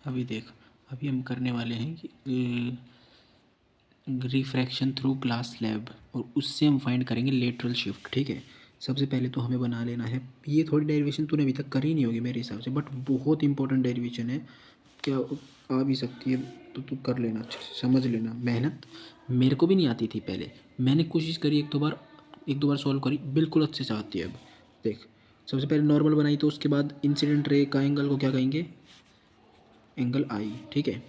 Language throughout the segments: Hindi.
अभी देख, अभी हम करने वाले हैं कि रिफ्रैक्शन थ्रू ग्लास स्लैब, और उससे हम फाइंड करेंगे लेटरल शिफ्ट। ठीक है, सबसे पहले तो हमें बना लेना है, ये थोड़ी डेरिवेशन तूने अभी तक करी नहीं होगी मेरे हिसाब से, बट बहुत इंपॉर्टेंट डेरिवेशन है। क्या आ भी सकती है तो तू कर लेना, अच्छे से समझ लेना। मेहनत मेरे को भी नहीं आती थी पहले, मैंने कोशिश करी एक दो बार सॉल्व करी, बिल्कुल अच्छे से आती है अब। देख, सबसे पहले नॉर्मल बनाई, तो उसके बाद इंसिडेंट रे का एंगल को क्या कहेंगे, एंगल आई। ठीक है,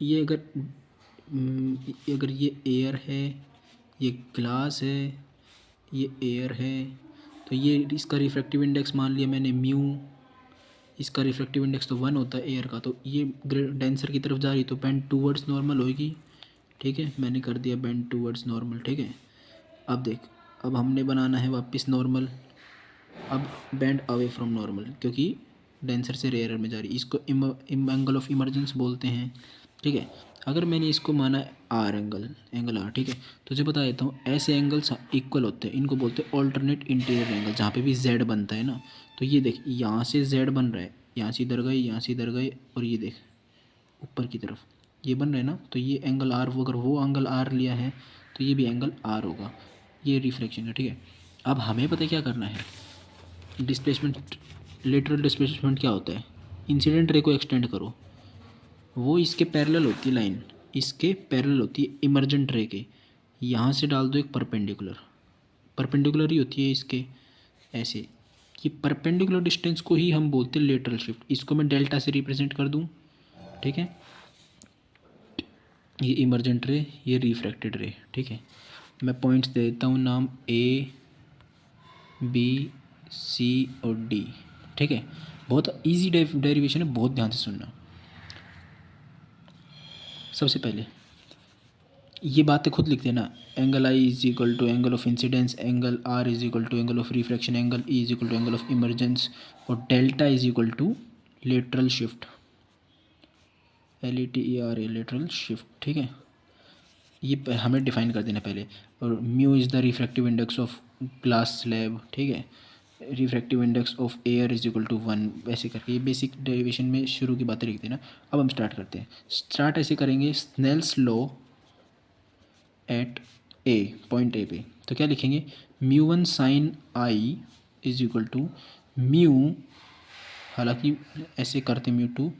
ये अगर ये एयर है, ये ग्लास है, ये एयर है, तो ये इसका रिफ्रैक्टिव इंडेक्स मान लिया मैंने म्यू। इसका रिफ्रैक्टिव इंडेक्स तो 1 होता है एयर का, तो ये डेंसर की तरफ जा रही तो बेंड टूवर्ड्स नॉर्मल होगी। ठीक है, मैंने कर दिया बेंड टूवर्ड्स नॉर्मल। ठीक है, अब देख, अब हमने बनाना है वापस नॉर्मल। अब बेंड अवे फ्रॉम नॉर्मल, क्योंकि डेंसर से रेयर में जा रही, इसको एंगल ऑफ इमरजेंस बोलते हैं। ठीक है, अगर मैंने इसको माना आर एंगल आर, ठीक है, तुझे बता देता हूँ ऐसे एंगल्स इक्वल होते हैं, इनको बोलते हैं ऑल्टरनेट इंटीरियर एंगल, जहाँ पे भी जेड बनता है ना। तो ये देख, यहाँ से जेड बन रहा है, यहाँ से इधर गए, यहाँ से इधर गए, और ये देख ऊपर की तरफ ये बन रहा है ना, तो ये एंगल आर, वो अगर वो एंगल आर लिया है तो ये भी एंगल आर होगा। ये रिफ्लेक्शन है। ठीक है, अब हमें पता है क्या करना है, डिस्प्लेसमेंट, लेटरल डिस्प्लेसमेंट क्या होता है, इंसिडेंट रे को एक्सटेंड करो, वो इसके पैरेलल होती है लाइन, इसके पैरेलल होती है इमर्जेंट रे के, यहाँ से डाल दो एक परपेंडिकुलर, परपेंडिकुलर ही होती है इसके, ऐसे। ये परपेंडिकुलर डिस्टेंस को ही हम बोलते हैं लेटरल शिफ्ट, इसको मैं डेल्टा से रिप्रेजेंट कर दूँ। ठीक है, ये इमर्जेंट रे, ये रिफ्रैक्टेड रे। ठीक है, मैं पॉइंट्स दे देता हूँ नाम, ए बी सी और डी। ठीक है, बहुत इजी डेरिवेशन है, बहुत ध्यान से सुनना। सबसे पहले ये बातें खुद लिख देना, angle I is equal to angle of incidence, angle R is equal to angle of refraction, angle E is equal to angle of emergence, और delta is equal to lateral shift, LETERA, lateral shift. ठीक है, ये हमें डिफाइन कर देना पहले। और mu is the refractive index of glass slab. ठीक है, refractive index of air is equal to 1, वैसे करके ये बेसिक डेरिवेशन में शुरू की बातें लिख देना। अब हम स्टार्ट करते हैं। स्टार्ट ऐसे करेंगे, Snell's law at A, point A पे, तो क्या लिखेंगे, mu 1 sine i is equal to mu, हालांकि ऐसे करते म्यू 2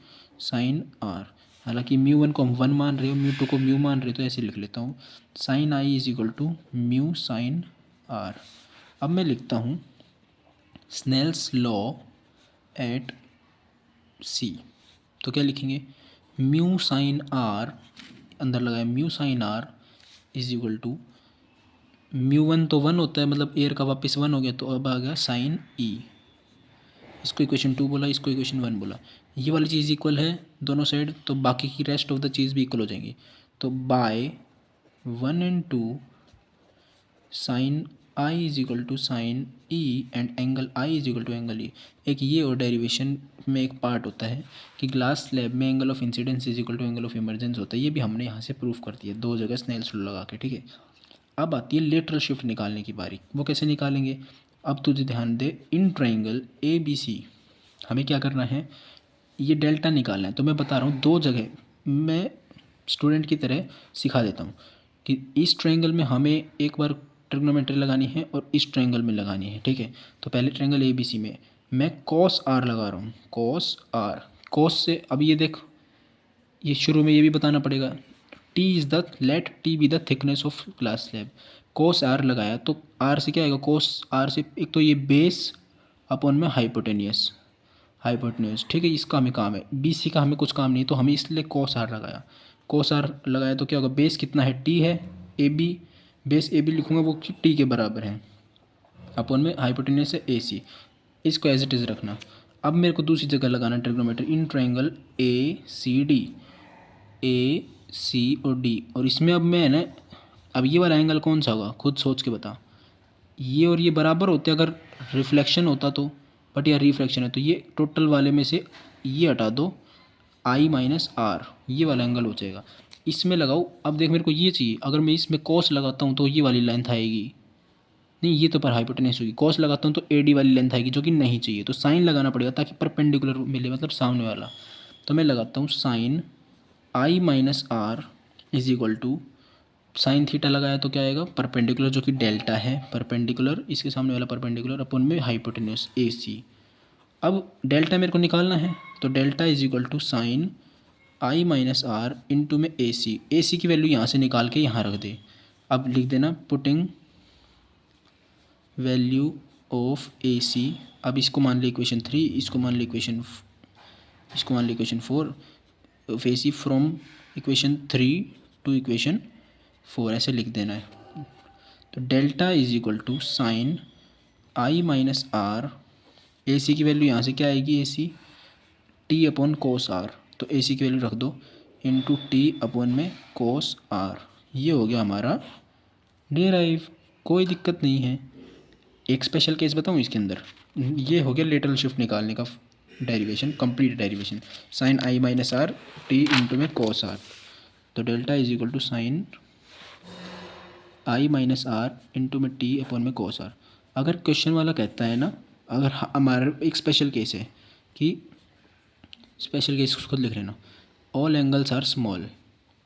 साइन आर, हालांकि म्यू 1 को हम 1 मान रहे हो, म्यू 2 को म्यू मान रहे हो, तो ऐसे लिख लेता हूँ, sine i is equal to mu sine r. अब मैं लिखता हूँ स्नेल्स लॉ एट सी, तो क्या लिखेंगे, म्यू साइन आर, अंदर लगाए mu sine r is equal to, mu 1 तो 1 होता है, मतलब एयर का वापस 1 हो गया, तो अब आ गया साइन ई। इसको इक्वेशन 2 बोला, इसको इक्वेशन 1 बोला, ये वाली चीज़ इक्वल है दोनों साइड, तो बाकी की रेस्ट ऑफ द चीज़ भी इक्वल हो जाएंगी। तो by 1 and 2 sine i is equal to sine e and angle I is equal to angle e. एक ये और डेरिवेशन में एक पार्ट होता है कि ग्लास स्लैब में angle of incidence is equal to angle of emergence होता है, ये भी हमने यहाँ से प्रूफ कर दिया दो जगह स्नेल्स लॉ लगा के। ठीक है, अब आती है लेटरल शिफ्ट निकालने की बारी, वो कैसे निकालेंगे। अब तुझे ध्यान दे, इन ट्राइंगल ए बी सी हमें क्या करना है, ये डेल्टा निकालना है। तो मैं बता रहा हूँ दो जगह, मैं स्टूडेंट की तरह सिखा देता हूँ कि इस ट्रायंगल में हमें एक बार ट्रिग्नोमेट्री लगानी है और इस ट्रायंगल में लगानी है। ठीक है, तो पहले ट्रायंगल ए बी सी में मैं कॉस आर लगा रहा हूँ, कॉस आर, कॉस से अब ये देख, ये शुरू में ये भी बताना पड़ेगा, t is the, let t be the thickness of glass slab, cos r लगाया तो आर से क्या आएगा, कोस आर से एक तो ये बेस अपॉन में हाइपोटेनियस, हाइपोटेन्यूज। ठीक है, इसका हमें काम है, बी सी का हमें कुछ काम नहीं, तो हमें इसलिए कोस आर लगाया, कोस आर लगाया तो क्या होगा, बेस कितना है, टी है, A B, base A B लिखूँगा वो टी के बराबर है, अपॉन में हाइपोटेन्यूज है ए सी, इसको एज इट इज़ रखना। अब मेरे को दूसरी जगह लगाना trigonometry, in triangle A C D, A C और डी, और इसमें अब मैं ना, अब ये वाला एंगल कौन सा होगा खुद सोच के बता, ये और ये बराबर होते अगर रिफ्लेक्शन होता तो, बट यह रिफ्लेक्शन है, तो ये टोटल वाले में से ये हटा दो, आई माइनस आर, ये वाला एंगल हो जाएगा। इसमें लगाओ, अब देख मेरे को ये चाहिए, अगर मैं इसमें कॉस लगाता हूँ तो ये वाली लेंथ आएगी, नहीं ये तो पर हाइपोटेनस होगी, कॉस लगाता हूँ तो ए डी वाली लेंथ आएगी जो कि नहीं चाहिए, तो साइन लगाना पड़ेगा ताकि परपेंडिकुलर मिले, मतलब सामने वाला। तो मैं लगाता हूँ sine I minus r is equal to sine theta लगाया तो क्या आएगा, परपेंडिकुलर जो कि डेल्टा है, परपेंडिकुलर इसके सामने वाला परपेंडिकुलर अपन में हाइपोटेन्यूस ए सी। अब डेल्टा मेरे को निकालना है, तो delta is equal to sine I minus r into में ए सी की वैल्यू यहाँ से निकाल के यहाँ रख दे। अब लिख देना putting value of A C. अब इसको मान ली इक्वेशन 3, इसको मान ली equation 4 of A C from equation 3 to equation 4 ऐसे लिख देना है। तो delta is equal to sine I minus R, A C की वैल्यू यहाँ से क्या आएगी, A C T upon cos are, तो ए सी की वैल्यू रख दो इंटू टी अपॉन में कोस आर। ये हो गया हमारा डेराइव, कोई दिक्कत नहीं है। एक स्पेशल केस बताऊँ इसके अंदर, ये हो गया लेटरल शिफ्ट निकालने का डेरिवेशन, कंप्लीट डेरिवेशन, साइन आई माइनस आर टी इंटू में कोस आर। तो delta is equal to sine I minus r into में टी अपॉन में कोस आर। अगर क्वेश्चन वाला कहता है ना, अगर हमारा एक स्पेशल केस है कि स्पेशल केस खुद लिख लेना, all angles are small,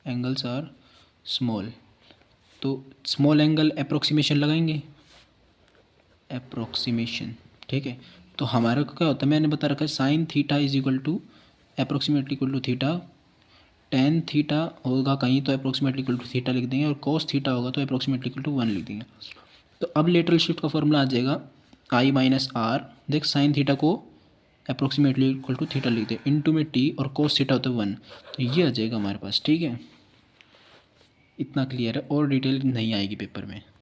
angles are small, तो स्मॉल एंगल अप्रोक्सीमेशन लगाएंगे, अप्रोक्सीमेशन, ठीक है। तो हमारा को क्या होता है, मैंने बता रखा है sine theta is equal to approximately equal to theta, tan theta होगा कहीं तो अप्रोक्सीमेटली इक्वल टू थीटा लिख देंगे, और कोस थीटा होगा तो अप्रोक्सीमेटली इक्वल टू 1 लिख देंगे। तो अब लेटरल शिफ्ट का फॉर्मूला आ जाएगा आई माइनस आर, देख साइन थीटा को अप्रोक्सीमेटली इक्वल टू थीटा लिख दे इंटू में टी, और कोस थीटा होता है 1, तो ये आ जाएगा हमारे पास, ठीक है। इतना क्लियर है, और डिटेल नहीं आएगी पेपर में।